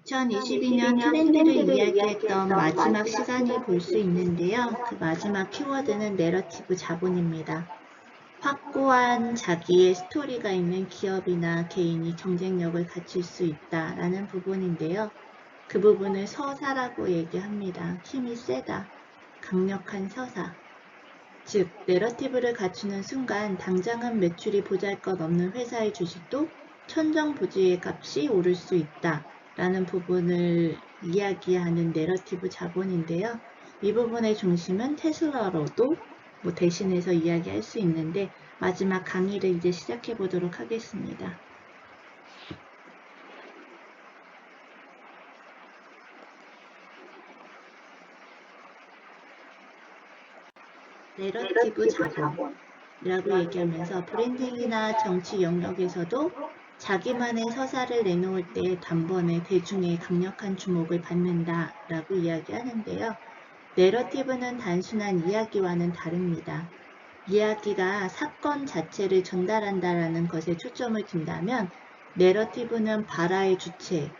2022년 트렌드를 이야기했던 마지막 시간이 볼 수 있는데요. 그 마지막 키워드는 내러티브 자본입니다. 확고한 자기의 스토리가 있는 기업이나 개인이 경쟁력을 갖출 수 있다라는 부분인데요. 그 부분을 서사라고 얘기합니다. 힘이 세다, 강력한 서사. 즉, 내러티브를 갖추는 순간 당장은 매출이 보잘것없는 회사의 주식도 천정부지의 값이 오를 수 있다 라는 부분을 이야기하는 내러티브 자본인데요. 이 부분의 중심은 테슬라로도 대신해서 이야기할 수 있는데, 마지막 강의를 이제 시작해 보도록 하겠습니다. 내러티브 자본이라고 얘기하면서 브랜딩이나 정치 영역에서도 자기만의 서사를 내놓을 때 단번에 대중의 강력한 주목을 받는다라고 이야기하는데요. 내러티브는 단순한 이야기와는 다릅니다. 이야기가 사건 자체를 전달한다라는 것에 초점을 둔다면 내러티브는 발화의 주체의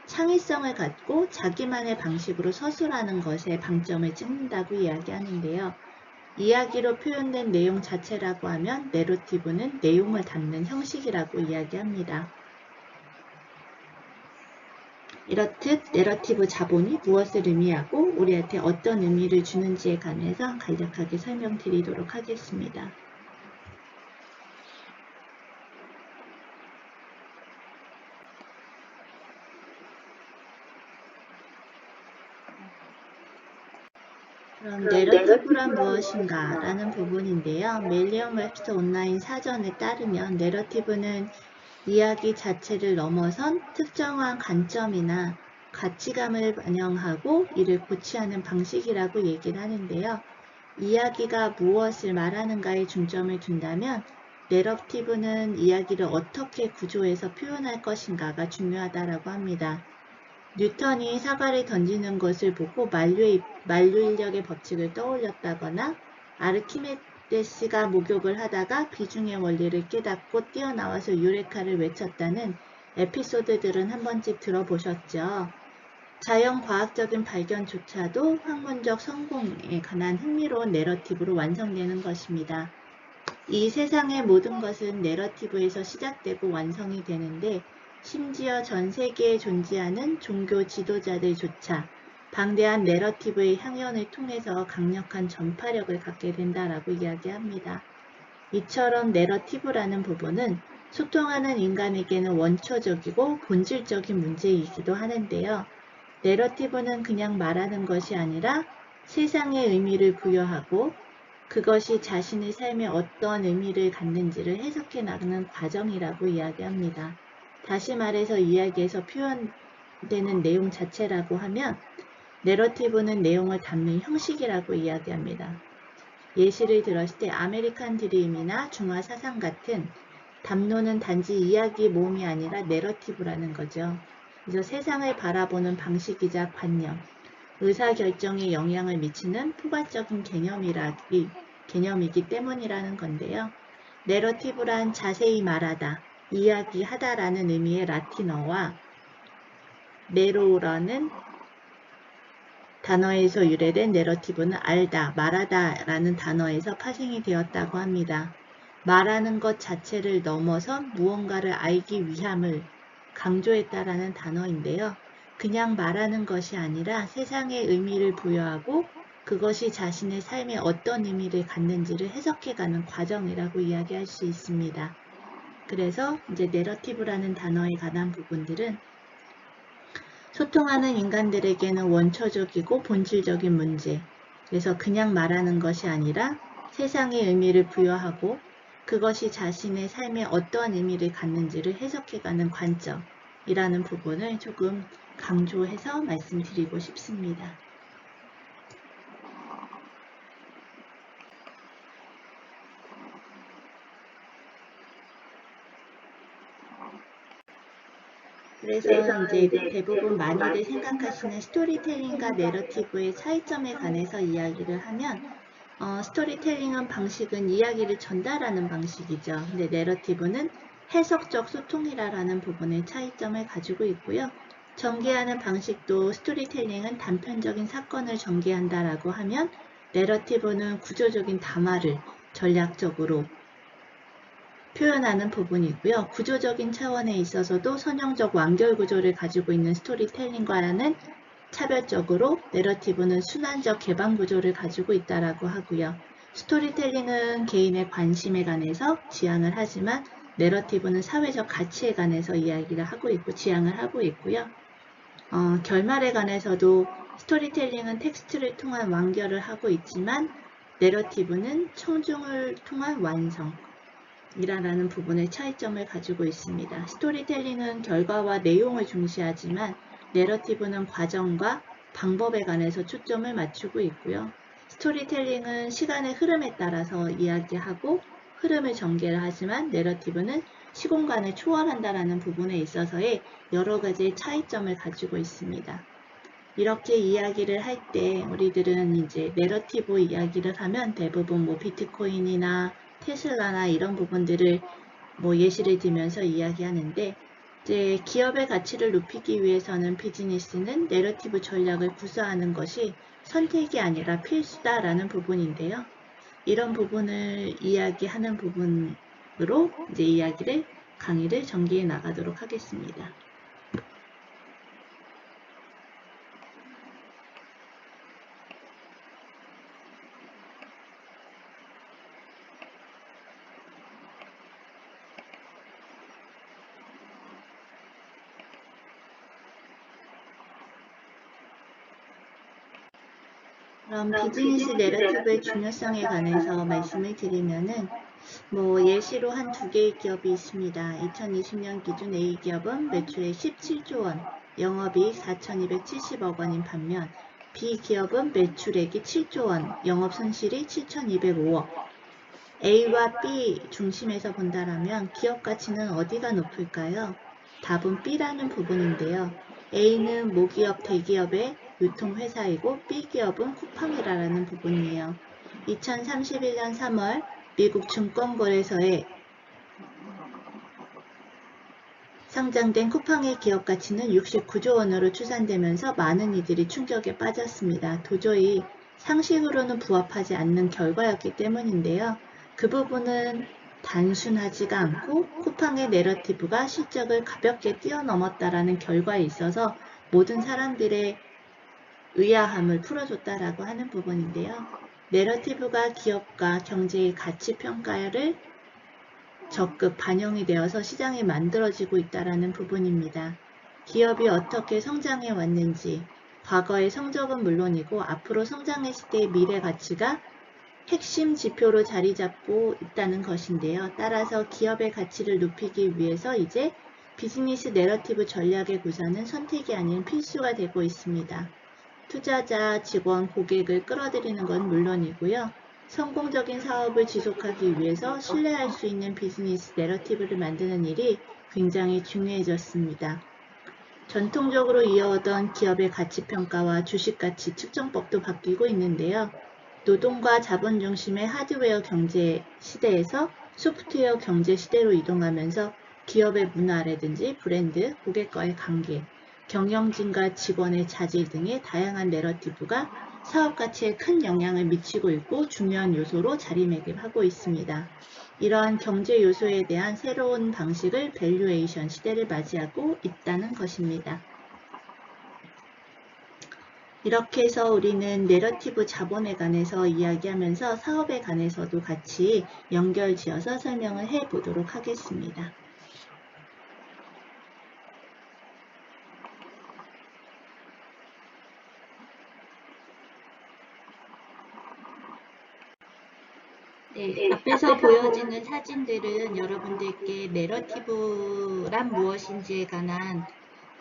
창의성을 갖고 자기만의 방식으로 서술하는 것에 방점을 찍는다고 이야기하는데요. 이야기로 표현된 내용 자체라고 하면 내러티브는 내용을 담는 형식이라고 이야기합니다. 이렇듯 내러티브 자본이 무엇을 의미하고 우리한테 어떤 의미를 주는지에 관해서 간략하게 설명드리도록 하겠습니다. 그럼 내러티브란 무엇인가 라는 부분인데요. 메리엄 웹스터 온라인 사전에 따르면 내러티브는 이야기 자체를 넘어선 특정한 관점이나 가치감을 반영하고 이를 고취하는 방식이라고 얘기를 하는데요. 이야기가 무엇을 말하는가에 중점을 둔다면 내러티브는 이야기를 어떻게 구조해서 표현할 것인가가 중요하다고 합니다. 뉴턴이 사과를 던지는 것을 보고 만류인력의 법칙을 떠올렸다거나 아르키메데스가 목욕을 하다가 비중의 원리를 깨닫고 뛰어나와서 유레카를 외쳤다는 에피소드들은 한 번쯤 들어보셨죠. 자연과학적인 발견조차도 학문적 성공에 관한 흥미로운 내러티브로 완성되는 것입니다. 이 세상의 모든 것은 내러티브에서 시작되고 완성이 되는데 심지어 전 세계에 존재하는 종교 지도자들조차 방대한 내러티브의 향연을 통해서 강력한 전파력을 갖게 된다라고 이야기합니다. 이처럼 내러티브라는 부분은 소통하는 인간에게는 원초적이고 본질적인 문제이기도 하는데요. 내러티브는 그냥 말하는 것이 아니라 세상에 의미를 부여하고 그것이 자신의 삶에 어떤 의미를 갖는지를 해석해 나가는 과정이라고 이야기합니다. 다시 말해서 이야기에서 표현되는 내용 자체라고 하면 내러티브는 내용을 담는 형식이라고 이야기합니다. 예시를 들었을 때 아메리칸 드림이나 중화 사상 같은 담론은 단지 이야기 모음이 아니라 내러티브라는 거죠. 그래서 세상을 바라보는 방식이자 관념, 의사결정에 영향을 미치는 포괄적인 개념이기 때문이라는 건데요. 내러티브란 자세히 말하다, 이야기하다라는 의미의 라틴어와 네로라는 단어에서 유래된 내러티브는 알다, 말하다 라는 단어에서 파생이 되었다고 합니다. 말하는 것 자체를 넘어선 무언가를 알기 위함을 강조했다라는 단어인데요. 그냥 말하는 것이 아니라 세상에 의미를 부여하고 그것이 자신의 삶에 어떤 의미를 갖는지를 해석해가는 과정이라고 이야기할 수 있습니다. 그래서 이제 내러티브라는 단어에 관한 부분들은 소통하는 인간들에게는 원초적이고 본질적인 문제, 그래서 그냥 말하는 것이 아니라 세상에 의미를 부여하고 그것이 자신의 삶에 어떠한 의미를 갖는지를 해석해가는 관점이라는 부분을 조금 강조해서 말씀드리고 싶습니다. 그래서 이제 대부분 많이들 생각하시는 스토리텔링과 내러티브의 차이점에 관해서 이야기를 하면 스토리텔링은 방식은 이야기를 전달하는 방식이죠. 근데 내러티브는 해석적 소통이라는 부분의 차이점을 가지고 있고요. 전개하는 방식도 스토리텔링은 단편적인 사건을 전개한다라고 하면 내러티브는 구조적인 담화를 전략적으로 표현하는 부분이고요. 구조적인 차원에 있어서도 선형적 완결 구조를 가지고 있는 스토리텔링과는 차별적으로 내러티브는 순환적 개방 구조를 가지고 있다라고 하고요. 스토리텔링은 개인의 관심에 관해서 지향을 하지만 내러티브는 사회적 가치에 관해서 이야기를 하고 있고 지향을 하고 있고요. 결말에 관해서도 스토리텔링은 텍스트를 통한 완결을 하고 있지만 내러티브는 청중을 통한 완성이라는 부분의 차이점을 가지고 있습니다. 스토리텔링은 결과와 내용을 중시하지만 내러티브는 과정과 방법에 관해서 초점을 맞추고 있고요. 스토리텔링은 시간의 흐름에 따라서 이야기하고 흐름을 전개를 하지만 내러티브는 시공간을 초월한다라는 부분에 있어서의 여러 가지의 차이점을 가지고 있습니다. 이렇게 이야기를 할 때 우리들은 이제 내러티브 이야기를 하면 대부분 뭐 비트코인이나 테슬라나 이런 부분들을 뭐 예시를 들면서 이야기하는데 이제 기업의 가치를 높이기 위해서는 비즈니스는 내러티브 전략을 구사하는 것이 선택이 아니라 필수다라는 부분인데요. 이런 부분을 이야기하는 부분으로 이제 강의를 전개해 나가도록 하겠습니다. 그럼 비즈니스 내러티브의 중요성에 관해서 말씀을 드리면은 뭐 예시로 한 두 개의 기업이 있습니다. 2020년 기준 A기업은 매출액 17조 원, 영업이익 4,270억 원인 반면 B기업은 매출액이 7조 원, 영업손실이 7,205억. A와 B 중심에서 본다라면 기업 가치는 어디가 높을까요? 답은 B라는 부분인데요. A는 모기업 대기업의 유통회사이고 B기업은 쿠팡이라는 부분이에요. 2031년 3월 미국 증권거래소에 상장된 쿠팡의 기업 가치는 69조 원으로 추산되면서 많은 이들이 충격에 빠졌습니다. 도저히 상식으로는 부합하지 않는 결과였기 때문인데요. 그 부분은 단순하지가 않고 쿠팡의 내러티브가 실적을 가볍게 뛰어넘었다라는 결과에 있어서 모든 사람들의 의아함을 풀어줬다라고 하는 부분인데요. 내러티브가 기업과 경제의 가치 평가를 적극 반영이 되어서 시장에 만들어지고 있다는 부분입니다. 기업이 어떻게 성장해 왔는지, 과거의 성적은 물론이고 앞으로 성장했을 때의 미래 가치가 핵심 지표로 자리 잡고 있다는 것인데요. 따라서 기업의 가치를 높이기 위해서 이제 비즈니스 내러티브 전략의 구사는 선택이 아닌 필수가 되고 있습니다. 투자자, 직원, 고객을 끌어들이는 건 물론이고요. 성공적인 사업을 지속하기 위해서 신뢰할 수 있는 비즈니스 내러티브를 만드는 일이 굉장히 중요해졌습니다. 전통적으로 이어오던 기업의 가치평가와 주식가치 측정법도 바뀌고 있는데요. 노동과 자본 중심의 하드웨어 경제 시대에서 소프트웨어 경제 시대로 이동하면서 기업의 문화라든지 브랜드, 고객과의 관계, 경영진과 직원의 자질 등의 다양한 내러티브가 사업 가치에 큰 영향을 미치고 있고 중요한 요소로 자리매김하고 있습니다. 이러한 경제 요소에 대한 새로운 방식을 밸류에이션 시대를 맞이하고 있다는 것입니다. 이렇게 해서 우리는 내러티브 자본에 관해서 이야기하면서 사업에 관해서도 같이 연결지어서 설명을 해 보도록 하겠습니다. 네, 앞에서 보여지는 사진들은 여러분들께 내러티브란 무엇인지에 관한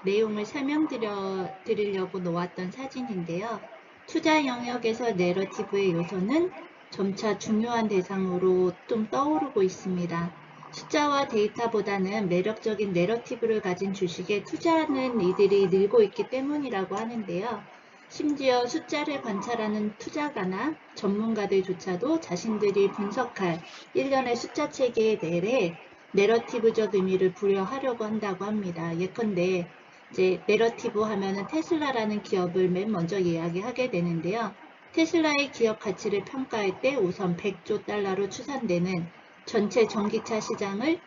내용을 설명드리려고 놓았던 사진인데요. 투자 영역에서 내러티브의 요소는 점차 중요한 대상으로 좀 떠오르고 있습니다. 숫자와 데이터보다는 매력적인 내러티브를 가진 주식에 투자하는 이들이 늘고 있기 때문이라고 하는데요. 심지어 숫자를 관찰하는 투자가나 전문가들조차도 자신들이 분석할 일련의 숫자 체계에 대해 내러티브적 의미를 부여하려고 한다고 합니다. 예컨대 이제 내러티브 하면은 테슬라라는 기업을 맨 먼저 이야기하게 되는데요. 테슬라의 기업 가치를 평가할 때 우선 100조 달러로 추산되는 전체 전기차 시장을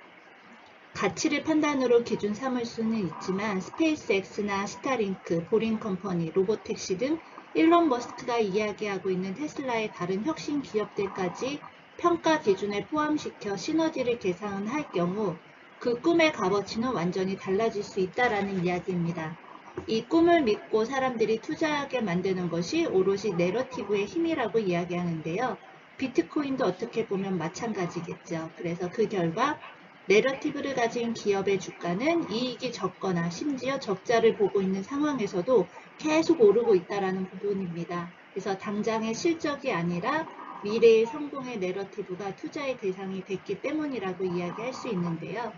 가치를 판단으로 기준 삼을 수는 있지만 스페이스X나 스타링크, 보링컴퍼니, 로보택시 등 일론 머스크가 이야기하고 있는 테슬라의 다른 혁신 기업들까지 평가 기준에 포함시켜 시너지를 계산할 경우 그 꿈의 값어치는 완전히 달라질 수 있다라는 이야기입니다. 이 꿈을 믿고 사람들이 투자하게 만드는 것이 오롯이 내러티브의 힘이라고 이야기하는데요. 비트코인도 어떻게 보면 마찬가지겠죠. 그래서 그 결과 내러티브를 가진 기업의 주가는 이익이 적거나 심지어 적자를 보고 있는 상황에서도 계속 오르고 있다는 부분입니다. 그래서 당장의 실적이 아니라 미래의 성공의 내러티브가 투자의 대상이 됐기 때문이라고 이야기할 수 있는데요.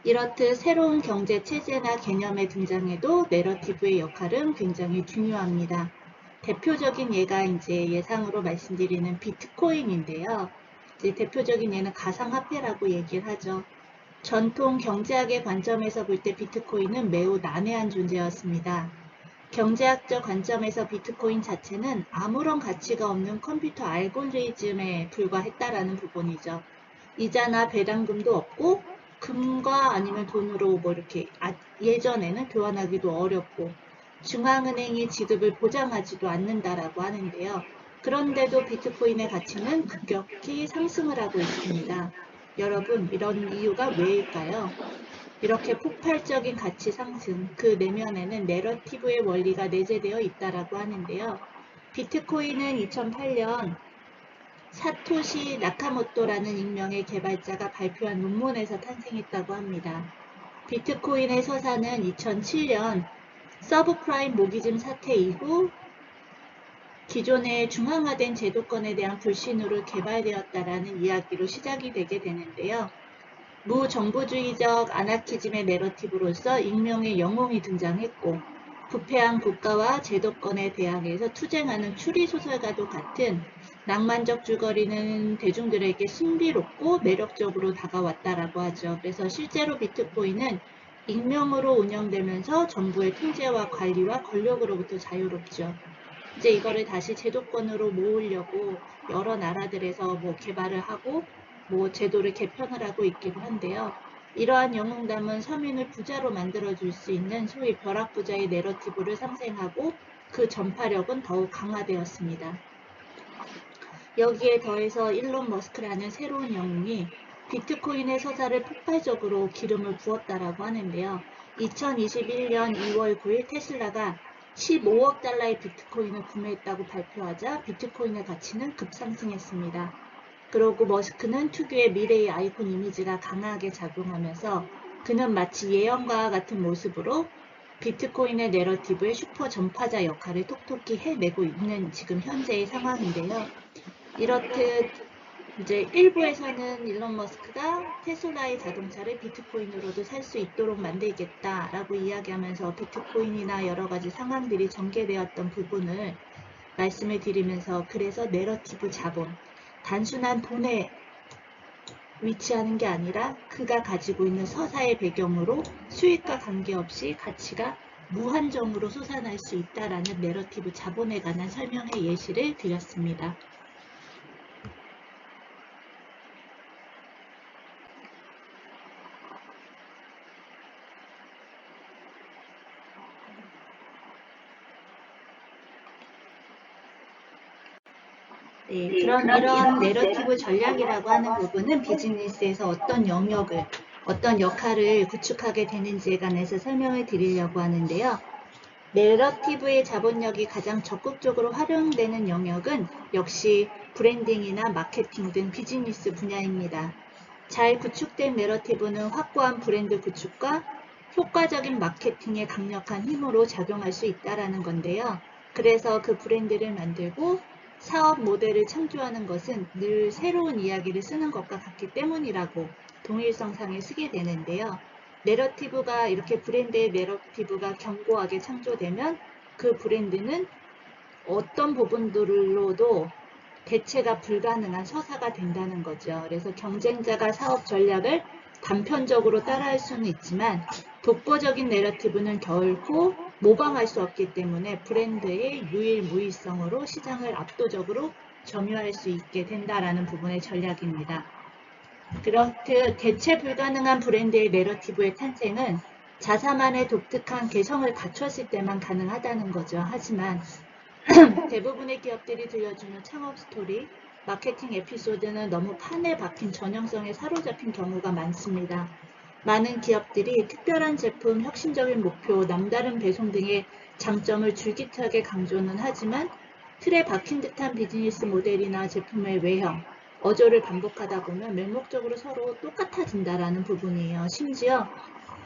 이렇듯 새로운 경제 체제나 개념의 등장에도 내러티브의 역할은 굉장히 중요합니다. 대표적인 예가 이제 예상으로 말씀드리는 비트코인인데요. 이제 대표적인 예는 가상화폐라고 얘기를 하죠. 전통 경제학의 관점에서 볼 때 비트코인은 매우 난해한 존재였습니다. 경제학적 관점에서 비트코인 자체는 아무런 가치가 없는 컴퓨터 알고리즘에 불과했다라는 부분이죠. 이자나 배당금도 없고 금과 아니면 돈으로 뭐 이렇게 예전에는 교환하기도 어렵고 중앙은행이 지급을 보장하지도 않는다라고 하는데요. 그런데도 비트코인의 가치는 급격히 상승을 하고 있습니다. 여러분, 이런 이유가 왜일까요? 이렇게 폭발적인 가치 상승, 그 내면에는 내러티브의 원리가 내재되어 있다라고 하는데요. 비트코인은 2008년 사토시 나카모토라는 익명의 개발자가 발표한 논문에서 탄생했다고 합니다. 비트코인의 서사는 2007년 서브프라임 모기즘 사태 이후 기존의 중앙화된 제도권에 대한 불신으로 개발되었다라는 이야기로 시작이 되게 되는데요. 무정부주의적 아나키즘의 내러티브로서 익명의 영웅이 등장했고 부패한 국가와 제도권에 대항해서 투쟁하는 추리소설과도 같은 낭만적 줄거리는 대중들에게 신비롭고 매력적으로 다가왔다라고 하죠. 그래서 실제로 비트코인은 익명으로 운영되면서 정부의 통제와 관리와 권력으로부터 자유롭죠. 이제 이거를 다시 제도권으로 모으려고 여러 나라들에서 뭐 개발을 하고 뭐 제도를 개편을 하고 있기도 한데요. 이러한 영웅담은 서민을 부자로 만들어줄 수 있는 소위 벼락부자의 내러티브를 상생하고 그 전파력은 더욱 강화되었습니다. 여기에 더해서 일론 머스크라는 새로운 영웅이 비트코인의 서사를 폭발적으로 기름을 부었다라고 하는데요. 2021년 2월 9일 테슬라가 15억 달러의 비트코인을 구매했다고 발표하자 비트코인의 가치는 급상승했습니다. 그리고 머스크는 특유의 미래의 아이콘 이미지가 강하게 작용하면서 그는 마치 예언과 같은 모습으로 비트코인의 내러티브의 슈퍼 전파자 역할을 톡톡히 해내고 있는 지금 현재의 상황인데요. 이렇듯 이제 일부에서는 일론 머스크가 테슬라의 자동차를 비트코인으로도 살 수 있도록 만들겠다라고 이야기하면서 비트코인이나 여러 가지 상황들이 전개되었던 부분을 말씀을 드리면서 그래서 내러티브 자본, 단순한 돈에 위치하는 게 아니라 그가 가지고 있는 서사의 배경으로 수익과 관계없이 가치가 무한정으로 솟아날 수 있다라는 내러티브 자본에 관한 설명의 예시를 드렸습니다. 네, 그럼 이런 내러티브 전략이라고 하는 부분은 비즈니스에서 어떤 영역을, 어떤 역할을 구축하게 되는지에 관해서 설명을 드리려고 하는데요. 내러티브의 자본력이 가장 적극적으로 활용되는 영역은 역시 브랜딩이나 마케팅 등 비즈니스 분야입니다. 잘 구축된 내러티브는 확고한 브랜드 구축과 효과적인 마케팅의 강력한 힘으로 작용할 수 있다는 건데요. 그래서 그 브랜드를 만들고 사업 모델을 창조하는 것은 늘 새로운 이야기를 쓰는 것과 같기 때문이라고 동일성상에 쓰게 되는데요. 내러티브가 이렇게 브랜드의 내러티브가 견고하게 창조되면 그 브랜드는 어떤 부분들로도 대체가 불가능한 서사가 된다는 거죠. 그래서 경쟁자가 사업 전략을 단편적으로 따라할 수는 있지만 독보적인 내러티브는 결코 모방할 수 없기 때문에 브랜드의 유일무이성으로 시장을 압도적으로 점유할 수 있게 된다라는 부분의 전략입니다. 그렇듯 대체 불가능한 브랜드의 내러티브의 탄생은 자사만의 독특한 개성을 갖췄을 때만 가능하다는 거죠. 하지만 대부분의 기업들이 들려주는 창업 스토리, 마케팅 에피소드는 너무 판에 박힌 전형성에 사로잡힌 경우가 많습니다. 많은 기업들이 특별한 제품, 혁신적인 목표, 남다른 배송 등의 장점을 줄기차게 강조는 하지만 틀에 박힌 듯한 비즈니스 모델이나 제품의 외형, 어조를 반복하다 보면 맹목적으로 서로 똑같아진다라는 부분이에요. 심지어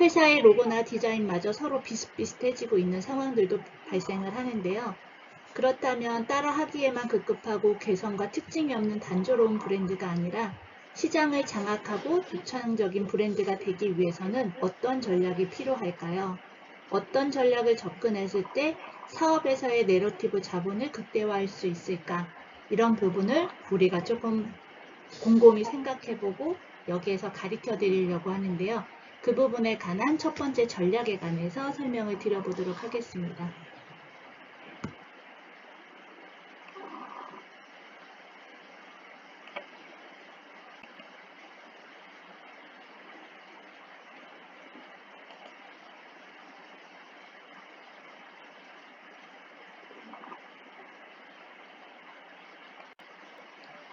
회사의 로고나 디자인마저 서로 비슷비슷해지고 있는 상황들도 발생을 하는데요. 그렇다면 따라하기에만 급급하고 개성과 특징이 없는 단조로운 브랜드가 아니라 시장을 장악하고 독창적인 브랜드가 되기 위해서는 어떤 전략이 필요할까요? 어떤 전략을 접근했을 때 사업에서의 내러티브 자본을 극대화할 수 있을까? 이런 부분을 우리가 조금 곰곰이 생각해보고 여기에서 가르쳐 드리려고 하는데요. 그 부분에 관한 첫 번째 전략에 관해서 설명을 드려보도록 하겠습니다.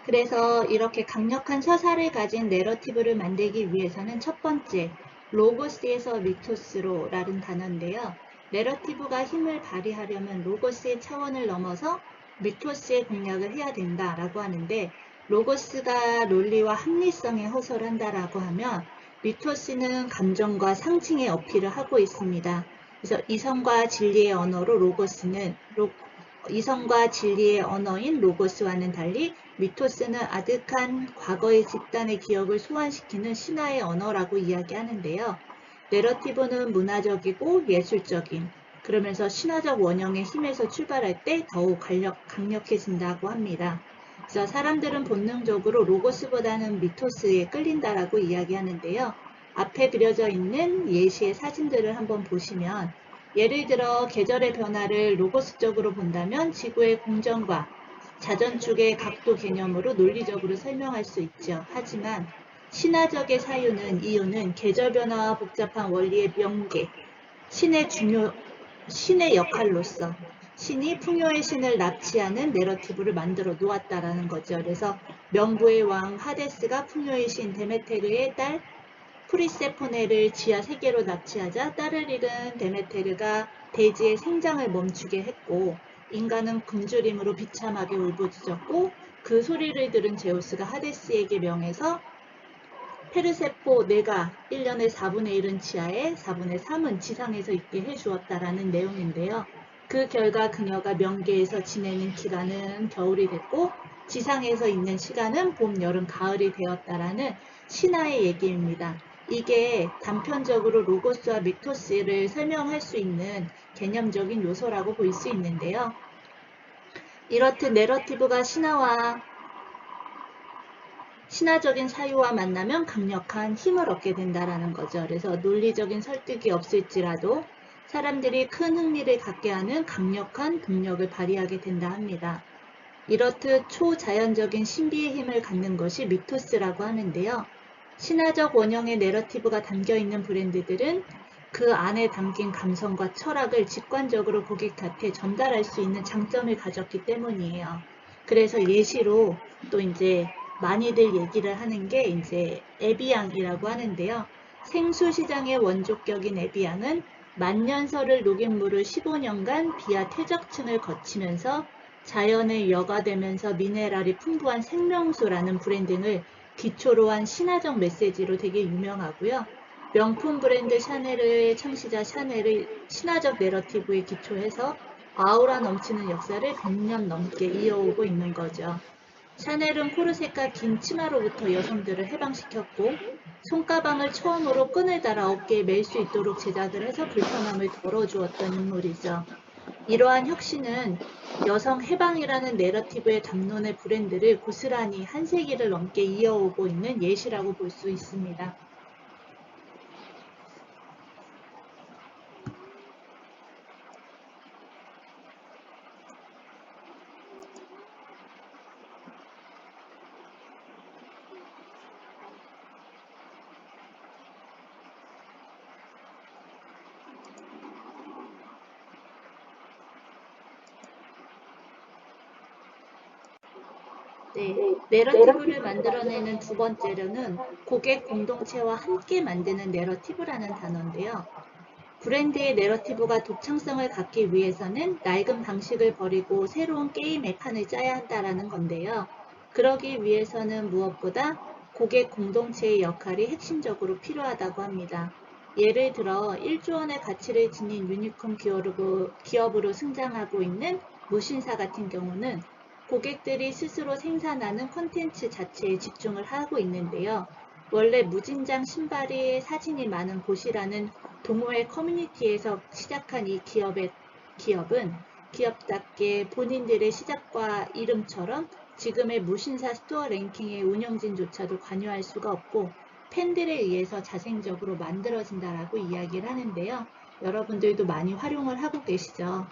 그래서 이렇게 강력한 서사를 가진 내러티브를 만들기 위해서는 첫 번째, 로고스에서 미토스로 라는 단어인데요. 내러티브가 힘을 발휘하려면 로고스의 차원을 넘어서 미토스의 공략을 해야 된다라고 하는데, 로고스가 논리와 합리성에 호소한다라고 하면 미토스는 감정과 상징의 어필을 하고 있습니다. 그래서 이성과 진리의 언어로 이성과 진리의 언어인 로고스와는 달리 미토스는 아득한 과거의 집단의 기억을 소환시키는 신화의 언어라고 이야기하는데요. 내러티브는 문화적이고 예술적인, 그러면서 신화적 원형의 힘에서 출발할 때 더욱 강력해진다고 합니다. 그래서 사람들은 본능적으로 로고스보다는 미토스에 끌린다라고 이야기하는데요. 앞에 그려져 있는 예시의 사진들을 한번 보시면 예를 들어 계절의 변화를 로고스적으로 본다면 지구의 공전과 자전축의 각도 개념으로 논리적으로 설명할 수 있죠. 하지만 신화적의 이유는 계절 변화와 복잡한 원리의 명계, 신의 역할로서 신이 풍요의 신을 납치하는 내러티브를 만들어 놓았다라는 거죠. 그래서 명부의 왕 하데스가 풍요의 신 데메테르의 딸 프리세포네를 지하 세계로 납치하자 딸을 잃은 데메테르가 대지의 생장을 멈추게 했고, 인간은 굶주림으로 비참하게 울부짖었고, 그 소리를 들은 제우스가 하데스에게 명해서 페르세포 내가 1년의 4분의 1은 지하에 4분의 3은 지상에서 있게 해주었다라는 내용인데요. 그 결과 그녀가 명계에서 지내는 기간은 겨울이 됐고 지상에서 있는 시간은 봄, 여름, 가을이 되었다라는 신화의 얘기입니다. 이게 단편적으로 로고스와 미토스를 설명할 수 있는 개념적인 요소라고 볼 수 있는데요. 이렇듯 내러티브가 신화적인 사유와 만나면 강력한 힘을 얻게 된다는 거죠. 그래서 논리적인 설득이 없을지라도 사람들이 큰 흥미를 갖게 하는 강력한 동력을 발휘하게 된다 합니다. 이렇듯 초자연적인 신비의 힘을 갖는 것이 미토스라고 하는데요. 신화적 원형의 내러티브가 담겨있는 브랜드들은 그 안에 담긴 감성과 철학을 직관적으로 고객한테 전달할 수 있는 장점을 가졌기 때문이에요. 그래서 예시로 또 이제 많이들 얘기를 하는 게 이제 에비앙이라고 하는데요. 생수시장의 원조격인 에비앙은 만년설을 녹인 물을 15년간 비하 퇴적층을 거치면서 자연을 여과되면서 미네랄이 풍부한 생명수라는 브랜딩을 기초로 한 신화적 메시지로 되게 유명하고요. 명품 브랜드 샤넬의 창시자 샤넬의 신화적 내러티브에 기초해서 아우라 넘치는 역사를 100년 넘게 이어오고 있는 거죠. 샤넬은 코르셋과 긴 치마로부터 여성들을 해방시켰고 손가방을 처음으로 끈을 달아 어깨에 멜 수 있도록 제작을 해서 불편함을 덜어주었던 인물이죠. 이러한 혁신은 여성 해방이라는 내러티브의 담론의 브랜드를 고스란히 한 세기를 넘게 이어오고 있는 예시라고 볼 수 있습니다. 네, 내러티브를 만들어내는 두 번째로는 고객 공동체와 함께 만드는 내러티브라는 단어인데요. 브랜드의 내러티브가 독창성을 갖기 위해서는 낡은 방식을 버리고 새로운 게임의 판을 짜야 한다는 건데요. 그러기 위해서는 무엇보다 고객 공동체의 역할이 핵심적으로 필요하다고 합니다. 예를 들어 1조 원의 가치를 지닌 유니콘 기업으로 성장하고 있는 무신사 같은 경우는 고객들이 스스로 생산하는 콘텐츠 자체에 집중을 하고 있는데요. 원래 무진장 신발이 사진이 많은 곳이라는 동호회 커뮤니티에서 시작한 이 기업은 기업답게 본인들의 시작과 이름처럼 지금의 무신사 스토어 랭킹의 운영진조차도 관여할 수가 없고 팬들에 의해서 자생적으로 만들어진다라고 이야기를 하는데요. 여러분들도 많이 활용을 하고 계시죠.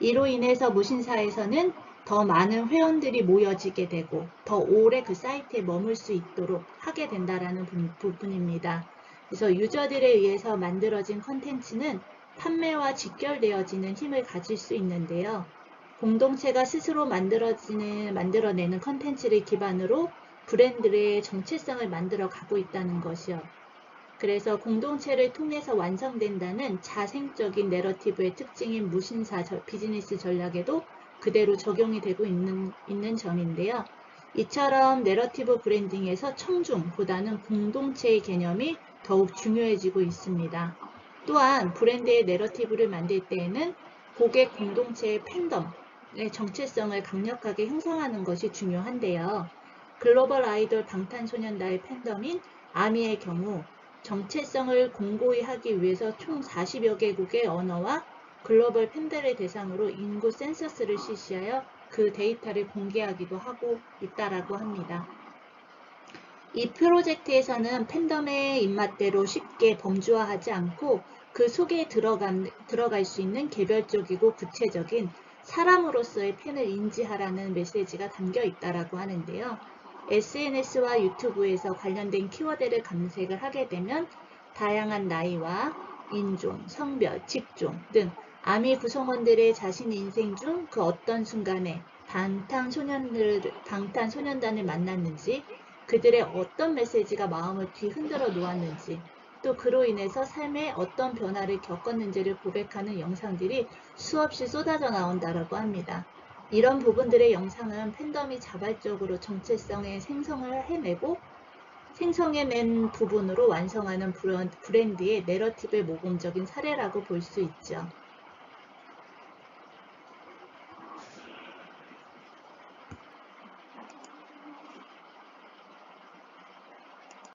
이로 인해서 무신사에서는 더 많은 회원들이 모여지게 되고 더 오래 그 사이트에 머물 수 있도록 하게 된다는 부분입니다. 그래서 유저들에 의해서 만들어진 컨텐츠는 판매와 직결되어지는 힘을 가질 수 있는데요. 공동체가 스스로 만들어내는 컨텐츠를 기반으로 브랜드의 정체성을 만들어 가고 있다는 것이요. 그래서 공동체를 통해서 완성된다는 자생적인 내러티브의 특징인 무신사 비즈니스 전략에도 그대로 적용이 되고 있는 점인데요. 이처럼 내러티브 브랜딩에서 청중보다는 공동체의 개념이 더욱 중요해지고 있습니다. 또한 브랜드의 내러티브를 만들 때에는 고객 공동체의 팬덤의 정체성을 강력하게 형성하는 것이 중요한데요. 글로벌 아이돌 방탄소년단의 팬덤인 아미의 경우 정체성을 공고히 하기 위해서 총 40여 개국의 언어와 글로벌 팬들을 대상으로 인구 센서스를 실시하여 그 데이터를 공개하기도 하고 있다라고 합니다. 이 프로젝트에서는 팬덤의 입맛대로 쉽게 범주화하지 않고 그 속에 들어갈 수 있는 개별적이고 구체적인 사람으로서의 팬을 인지하라는 메시지가 담겨 있다라고 하는데요. SNS와 유튜브에서 관련된 키워드를 검색을 하게 되면 다양한 나이와 인종, 성별, 직종 등 아미 구성원들의 자신 인생 중 그 어떤 순간에 방탄소년단을 만났는지, 그들의 어떤 메시지가 마음을 뒤흔들어 놓았는지, 또 그로 인해서 삶에 어떤 변화를 겪었는지를 고백하는 영상들이 수없이 쏟아져 나온다고 합니다. 이런 부분들의 영상은 팬덤이 자발적으로 정체성의 생성해낸 부분으로 완성하는 브랜드의 내러티브의 모범적인 사례라고 볼 수 있죠.